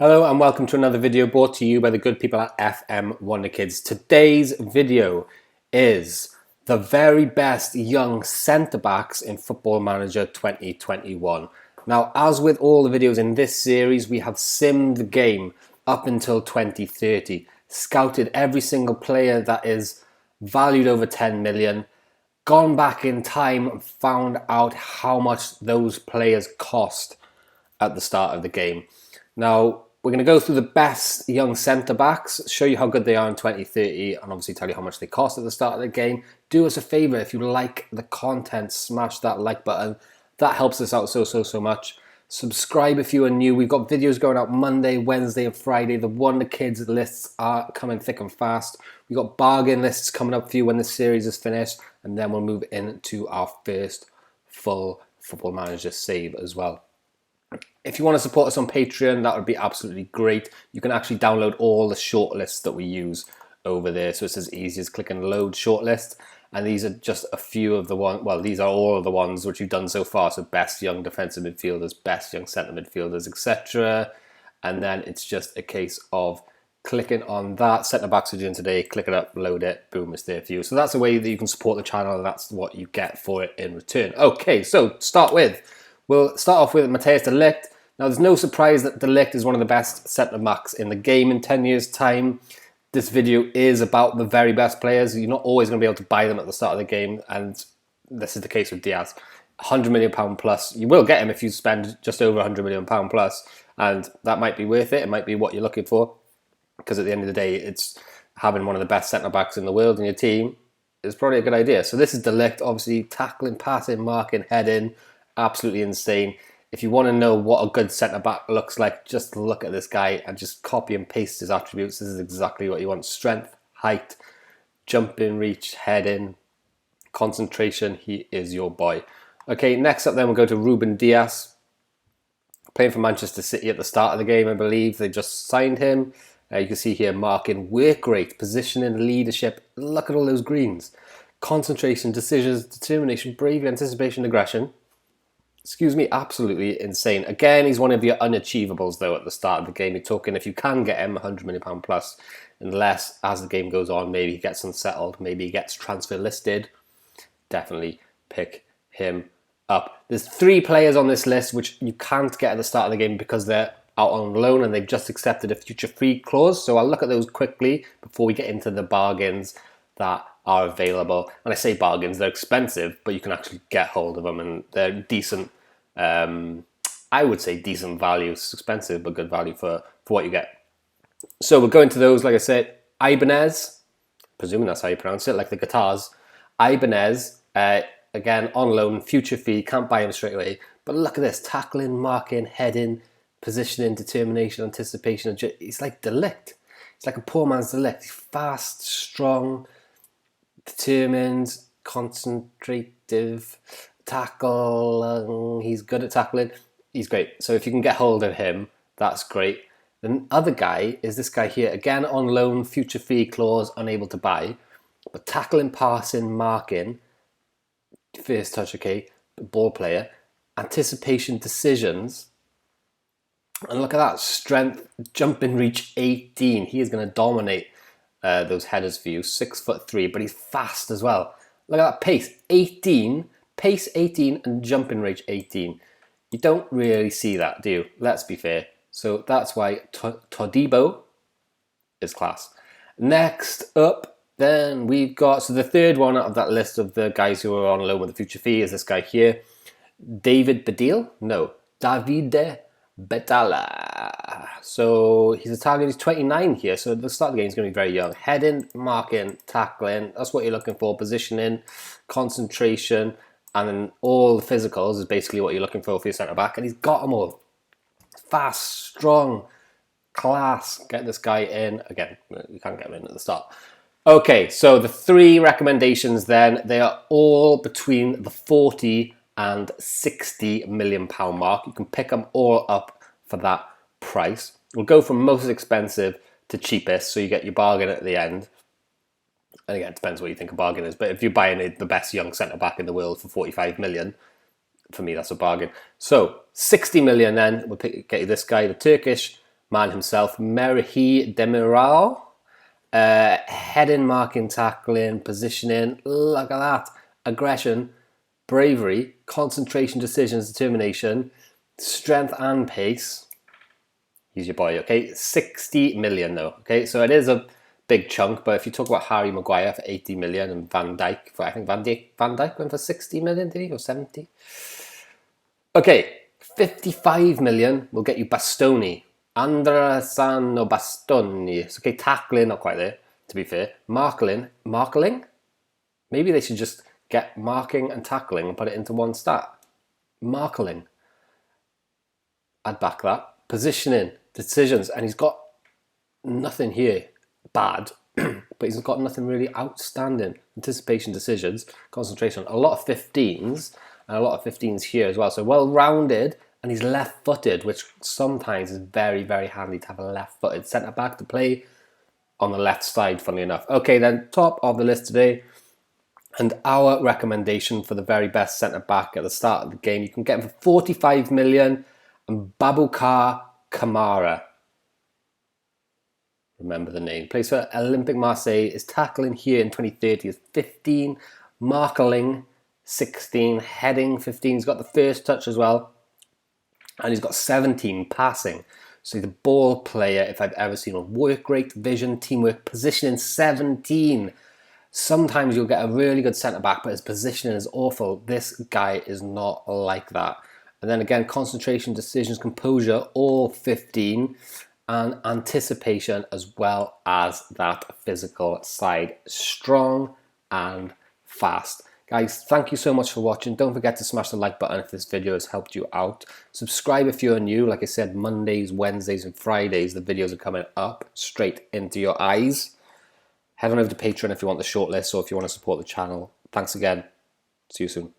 Hello and welcome to another video brought to you by the good people at FM Wonderkids. Today's video is the very best young centre-backs in Football Manager 2021. Now, as with all the videos in this series, we have simmed the game up until 2030, scouted every single player that is valued over 10 million, gone back in time and found out how much those players cost at the start of the game. Now, we're going to go through the best young centre-backs, show you how good they are in 2030, and obviously tell you how much they cost at the start of the game. Do us a favour, if you like the content, smash that like button. That helps us out so much. Subscribe if you are new. We've got videos going out Monday, Wednesday and Friday. The Wonderkids lists are coming thick and fast. We've got bargain lists coming up for you when this series is finished, and then we'll move into our first full Football Manager save as well. If you want to support us on Patreon, that would be absolutely great. You can actually download all the shortlists that we use over there. So it's as easy as clicking load shortlist. And these are just a few of the ones, well, these are all of the ones which you've done so far. So best young defensive midfielders, best young centre midfielders, etc. And then it's just a case of clicking on that. Centre backs we're doing today, click it up, load it, boom, it's there for you. So that's a way that you can support the channel, and that's what you get for it in return. Okay, so to start with, we'll start off with Matthijs de Ligt. Now, there's no surprise that de Ligt is one of the best centre-backs in the game in 10 years' time. This video is about the very best players. You're not always going to be able to buy them at the start of the game, and this is the case with Diaz. £100 million plus. You will get him if you spend just over £100 million plus, and that might be worth it. It might be what you're looking for, because at the end of the day, it's having one of the best centre-backs in the world in your team is probably a good idea. So this is de Ligt, obviously tackling, passing, marking, heading, absolutely insane. If you want to know what a good centre-back looks like, just look at this guy and just copy and paste his attributes. This is exactly what you want. Strength, height, jumping, reach, heading, concentration. He is your boy. Okay, next up then we'll go to Ruben Diaz. Playing for Manchester City at the start of the game, I believe. They just signed him. You can see here marking, work rate, positioning, leadership. Look at all those greens. Concentration, decisions, determination, bravery, anticipation, aggression. Excuse me, absolutely insane. Again, he's one of your unachievables, though, at the start of the game. You're talking, if you can get him, £100 million plus, unless, as the game goes on, maybe he gets unsettled, maybe he gets transfer listed. Definitely pick him up. There's 3 players on this list which you can't get at the start of the game because they're out on loan and they've just accepted a future free clause. So I'll look at those quickly before we get into the bargains that are available. And I say bargains, they're expensive, but you can actually get hold of them and they're decent. I would say decent value. It's expensive, but good value for what you get. So we'll go into those, like I said. Ibanez, presuming that's how you pronounce it, like the guitars. Ibanez, again, on loan, future fee, can't buy him straight away. But look at this, tackling, marking, heading, positioning, determination, anticipation. It's like de Ligt. It's like a poor man's de Ligt. He's fast, strong, determined, concentrative, tackle. He's good at tackling. He's great. So if you can get hold of him, that's great. The other guy is this guy here. Again, on loan, future fee clause, unable to buy. But tackling, passing, marking, first touch, okay, ball player, anticipation, decisions. And look at that, strength, jumping, reach, 18. He is going to dominate those headers for you. 6'3", but he's fast as well. Look at that pace, 18, pace 18 and jumping reach 18. You don't really see that, do you? Let's be fair. So that's why Todibo is class. Next up, then we've got, so the third one out of that list of the guys who are on loan with the future fee is this guy here. David Badil? No, Davide Betala. So he's Italian, he's 29 here, so the start of the game is going to be very young. Heading, marking, tackling, that's what you're looking for. Positioning, concentration, and then all the physicals is basically what you're looking for your centre-back, and he's got them all. Fast, strong, class. Get this guy in. Again, you can't get him in at the start. Okay, so the 3 recommendations then, they are all between the 40 and £60 million mark. You can pick them all up for that price. We'll go from most expensive to cheapest, so you get your bargain at the end. And again, it depends what you think a bargain is, but if you're buying the best young centre-back in the world for 45 million, for me that's a bargain. So 60 million then, we'll get you this guy, the Turkish man himself, Merhi Demiral. Heading, marking, tackling, positioning, look at that. Aggression, bravery, concentration, decisions, determination, strength and pace. He's your boy, okay? 60 million though, okay? So it is a big chunk, but if you talk about Harry Maguire for 80 million and Van Dijk for, I think Van Dijk went for 60 million, did he? Or 70? Okay, 55 million will get you Bastoni. Andresano Bastoni. It's okay, tackling, not quite there, to be fair. Markling? Maybe they should just get marking and tackling and put it into one stat. Markling. I'd back that. Positioning, decisions, and he's got nothing here bad, but he's got nothing really outstanding. Anticipation, decisions, concentration. A lot of 15s, and a lot of 15s here as well. So well-rounded, and he's left-footed, which sometimes is very, very handy to have a left-footed centre-back to play on the left side, funnily enough. Okay, then top of the list today, and our recommendation for the very best centre-back at the start of the game. You can get him for 45 million, and Babukar Kamara. Remember the name. Plays for Olympique Marseille. Is tackling here in 2030 is 15. Markling, 16. Heading, 15. He's got the first touch as well. And he's got 17 passing. So he's a ball player if I've ever seen one. Work rate, vision, teamwork, positioning, 17. Sometimes you'll get a really good centre-back, but his positioning is awful. This guy is not like that. And then again, concentration, decisions, composure, all 15. And anticipation as well as that physical side. Strong and fast. Guys, thank you so much for watching. Don't forget to smash the like button if this video has helped you out. Subscribe if you're new. Like I said, Mondays, Wednesdays, and Fridays, the videos are coming up straight into your eyes. Head on over to Patreon if you want the shortlist or if you want to support the channel. Thanks again. See you soon.